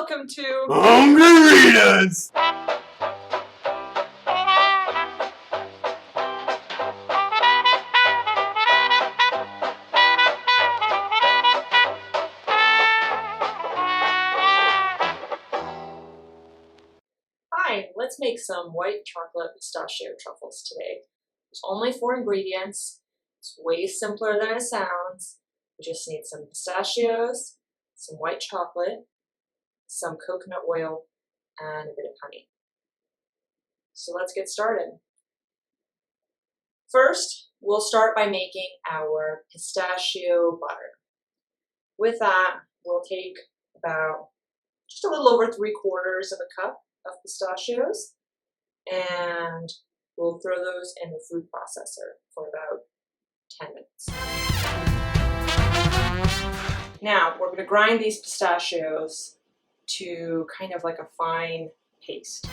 welcome to Hungaritas! Hi, let's make some white chocolate pistachio truffles today. There's only 4 ingredients. It's way simpler than it sounds. We just need some pistachios, some white chocolate, some coconut oil, and a bit of honey. So let's get started. First, we'll start by making our pistachio butter. With that, we'll take about just a little over 3/4 of a cup of pistachios, and we'll throw those in the food processor for about 10 minutes. Now, we're going to grind these pistachios to kind of like a fine paste.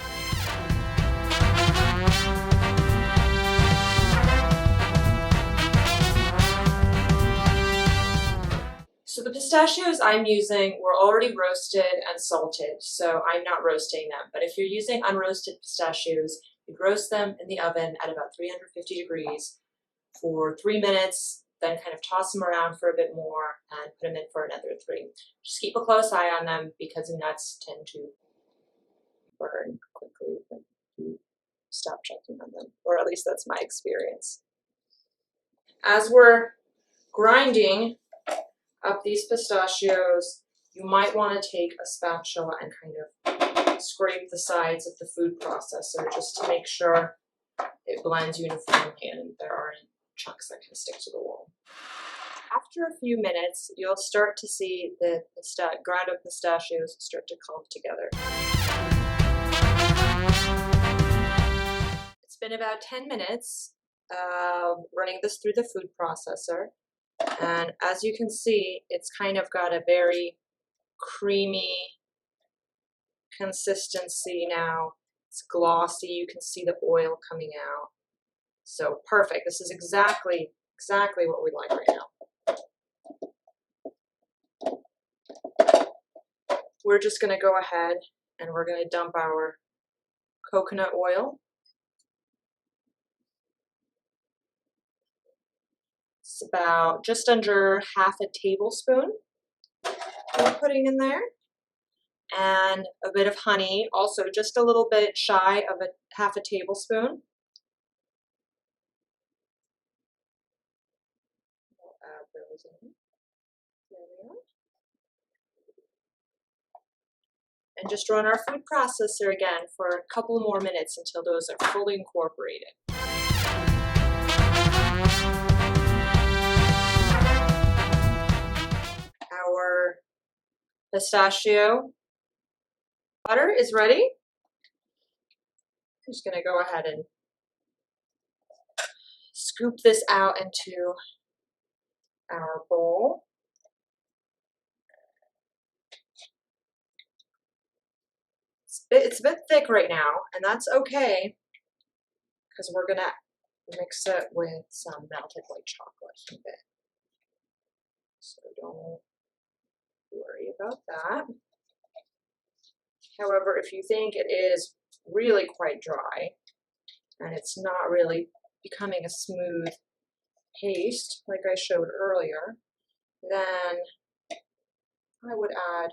So the pistachios I'm using were already roasted and salted, so I'm not roasting them. But if you're using unroasted pistachios, you'd roast them in the oven at about 350 degrees for 3 minutes, then kind of toss them around for a bit more and put them in for another 3. Just keep a close eye on them because the nuts tend to burn quickly when you stop checking on them, or at least that's my experience. As we're grinding up these pistachios, you might want to take a spatula and kind of scrape the sides of the food processor just to make sure it blends uniformly and there aren't chunks that can stick to the wall. After a few minutes, you'll start to see the ground up pistachios start to clump together. It's been about 10 minutes running this through the food processor. And as you can see, it's kind of got a very creamy consistency now. It's glossy. You can see the oil coming out. So perfect. This is exactly what we like right now. We're just going to go ahead and we're going to dump our coconut oil. It's about just under half a tablespoon we're putting in there. And a bit of honey, also just a little bit shy of half a tablespoon. We'll add those in. There we are. And just run our food processor again for a couple more minutes until those are fully incorporated. Our pistachio butter is ready. I'm just going to go ahead and scoop this out into our bowl. It's a bit thick right now, and that's okay because we're going to mix it with some melted white chocolate in a bit. So don't worry about that. However, if you think it is really quite dry and it's not really becoming a smooth paste like I showed earlier, then I would add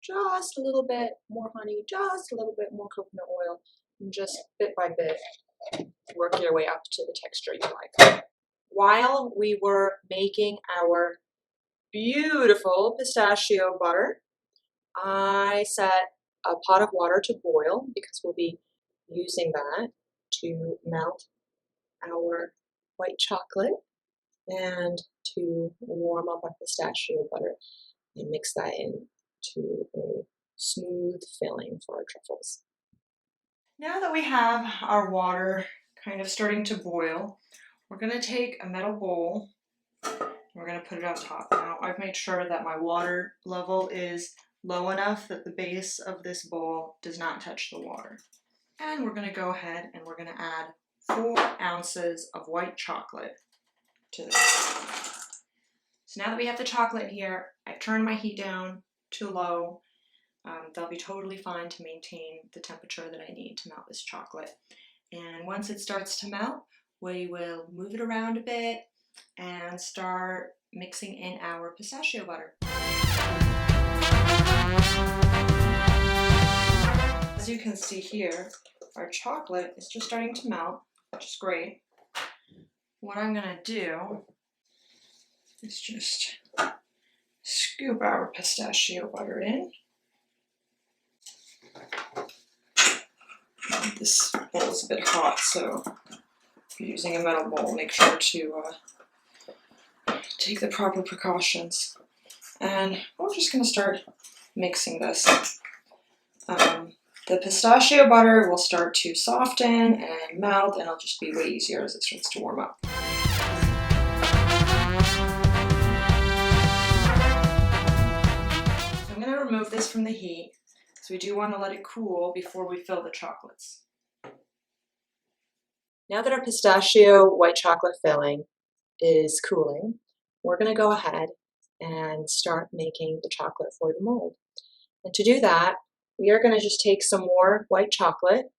just a little bit more honey, just a little bit more coconut oil, and just bit by bit work your way up to the texture you like. While we were making our beautiful pistachio butter, I set a pot of water to boil because we'll be using that to melt our white chocolate and to warm up our pistachio butter and mix that into a smooth filling for our truffles. Now that we have our water kind of starting to boil, we're going to take a metal bowl. We're going to put it on top. Now I've made sure that my water level is low enough that the base of this bowl does not touch the water. And we're going to go ahead and we're going to add 4 ounces of white chocolate to this. So now that we have the chocolate here, I've turned my heat down to low. they'll be totally fine to maintain the temperature that I need to melt this chocolate. And once it starts to melt, we will move it around a bit and start mixing in our pistachio butter. As you can see here, our chocolate is just starting to melt, which is great. What I'm going to do is just scoop our pistachio butter in. This bowl is a bit hot, so if you're using a metal bowl, make sure to take the proper precautions. And we're just going to start mixing this. The pistachio butter will start to soften and melt, and it'll just be way easier as it starts to warm up. I'm going to remove this from the heat, so we do want to let it cool before we fill the chocolates. Now that our pistachio white chocolate filling is cooling, we're going to go ahead and start making the chocolate for the mold. And to do that, we are going to just take some more white chocolate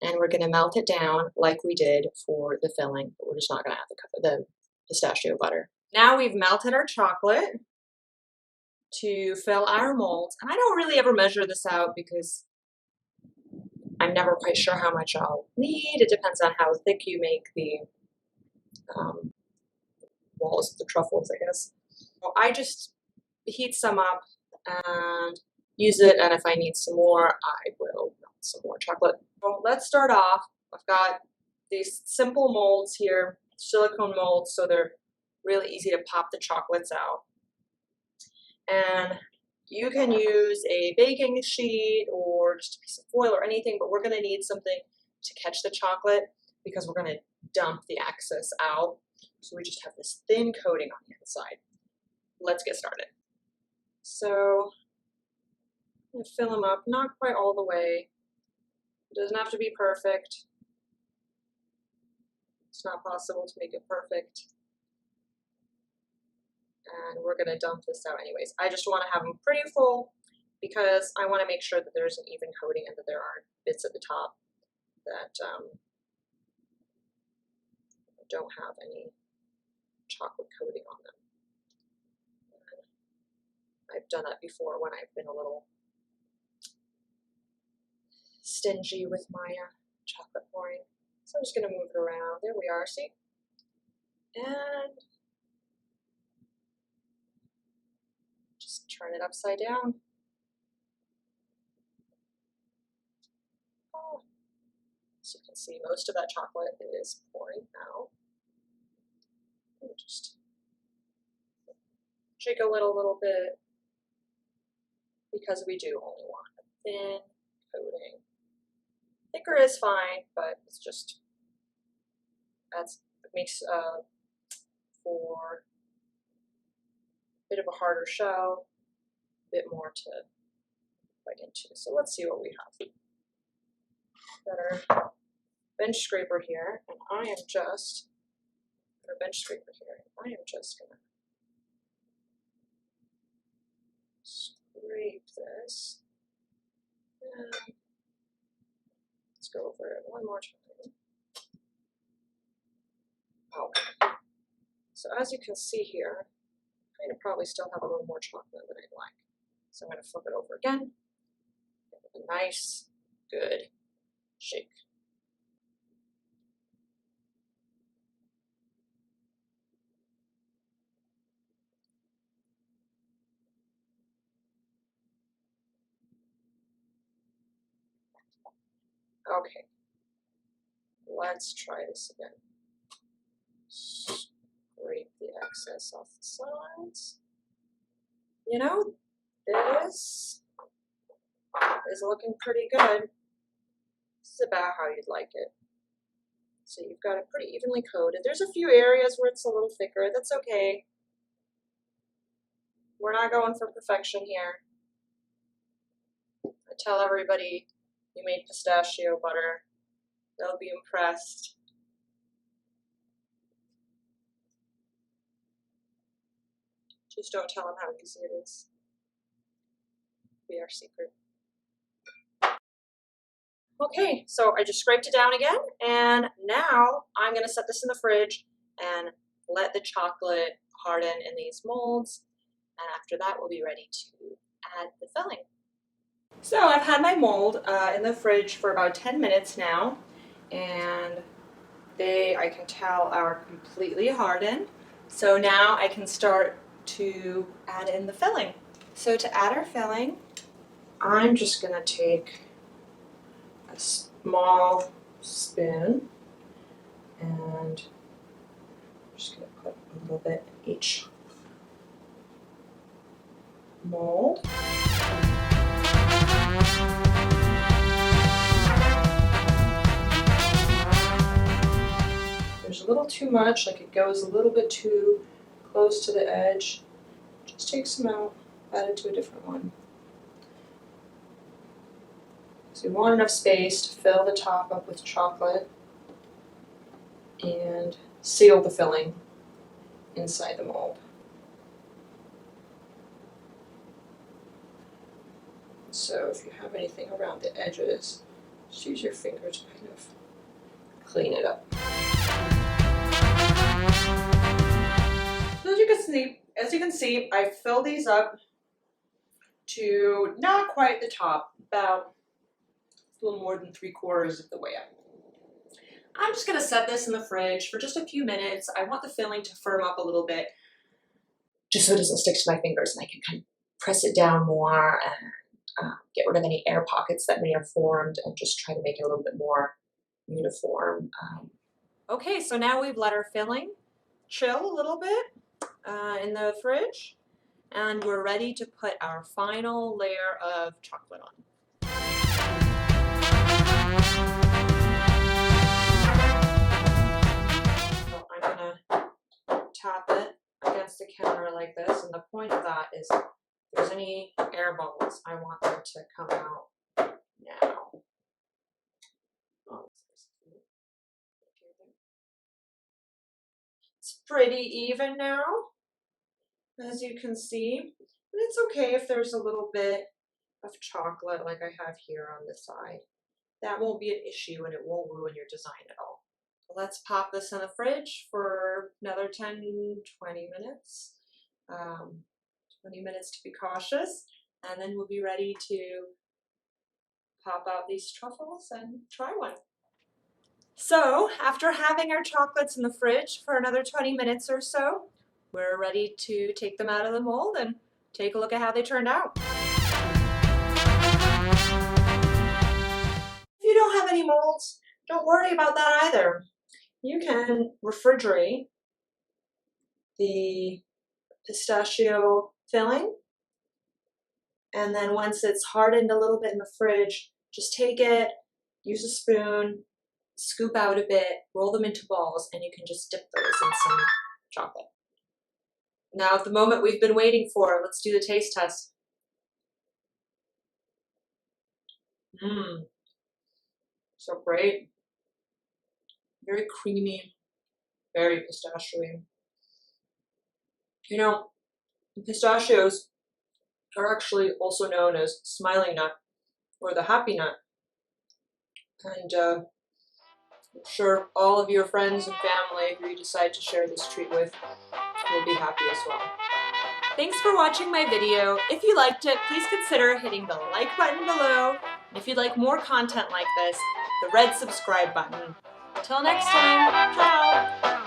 and we're going to melt it down like we did for the filling, but we're just not going to add the pistachio butter. Now we've melted our chocolate to fill our molds, and I don't really ever measure this out because I'm never quite sure how much I'll need. It depends on how thick you make the walls of the truffles, I guess. So I just heat some up and use it, and if I need some more, I will melt some more chocolate. So let's start off. I've got these simple molds here, silicone molds, so they're really easy to pop the chocolates out. And you can use a baking sheet or just a piece of foil or anything, but we're going to need something to catch the chocolate because we're going to dump the excess out. So we just have this thin coating on the inside. Let's get started. So I'm going to fill them up, not quite all the way. It doesn't have to be perfect. It's not possible to make it perfect. And we're going to dump this out anyways. I just want to have them pretty full because I want to make sure that there's an even coating and that there aren't bits at the top that don't have any chocolate coating on them. And I've done that before when I've been a little stingy with my chocolate pouring. So I'm just going to move it around. There we are, see? And just turn it upside down. Oh. So you can see most of that chocolate is pouring out. And just jiggle it a little bit because we do only want a thin coating. Thicker is fine, but it's just it makes for a bit of a harder shell, a bit more to bite into. So let's see what we have. Got our bench scraper here, and I am just gonna scrape this. And let's go over it one more time. Okay. So as you can see here, I'm going to probably still have a little more chocolate than I'd like. So I'm going to flip it over again. Give it a nice, good shake. Okay, let's try this again. Scrape the excess off the sides. You know, this is looking pretty good. This is about how you'd like it. So you've got it pretty evenly coated. There's a few areas where it's a little thicker. That's okay. We're not going for perfection here. I tell everybody you made pistachio butter. They'll be impressed. Just don't tell them how easy it is. be our secret. Okay, so I just scraped it down again, and now I'm gonna set this in the fridge and let the chocolate harden in these molds, and after that we'll be ready to add the filling. So I've had my mold in the fridge for about 10 minutes now, and they, I can tell, are completely hardened. So now I can start to add in the filling. So to add our filling, I'm just gonna take a small spoon and I'm just gonna put a little bit in each mold. There's a little too much, like it goes a little bit too close to the edge. Just take some out, add it to a different one. So you want enough space to fill the top up with chocolate and seal the filling inside the mold. So if you have anything around the edges, just use your finger to kind of clean it up. So as you can see, I filled these up to not quite the top, about a little more than 3/4 of the way up. I'm just gonna set this in the fridge for just a few minutes. I want the filling to firm up a little bit, just so it doesn't stick to my fingers and I can kind of press it down more and get rid of any air pockets that may have formed and just try to make it a little bit more uniform. Okay, so now we've let our filling chill a little bit in the fridge, and we're ready to put our final layer of chocolate on. So I'm gonna tap it against the counter like this, and the point of that is if there's any air bubbles, I want them to come out now. It's pretty even now, as you can see, and it's okay if there's a little bit of chocolate like I have here on the side. That won't be an issue and it won't ruin your design at all. Let's pop this in the fridge for another 10-20 minutes. 20 minutes to be cautious, and then we'll be ready to pop out these truffles and try one. So after having our chocolates in the fridge for another 20 minutes or so, we're ready to take them out of the mold and take a look at how they turned out. If you don't have any molds, don't worry about that either. You can refrigerate the pistachio filling, and then once it's hardened a little bit in the fridge, just take it, use a spoon, scoop out a bit, roll them into balls, and you can just dip those in some chocolate. Now, at the moment we've been waiting for, let's do the taste test. So great. Very creamy, very pistachio-y. You know, pistachios are actually also known as smiling nut or the happy nut. And I'm sure all of your friends and family who you decide to share this treat with will be happy as well. Thanks for watching my video. If you liked it, please consider hitting the like button below. And if you'd like more content like this, the red subscribe button. Until next time, ciao!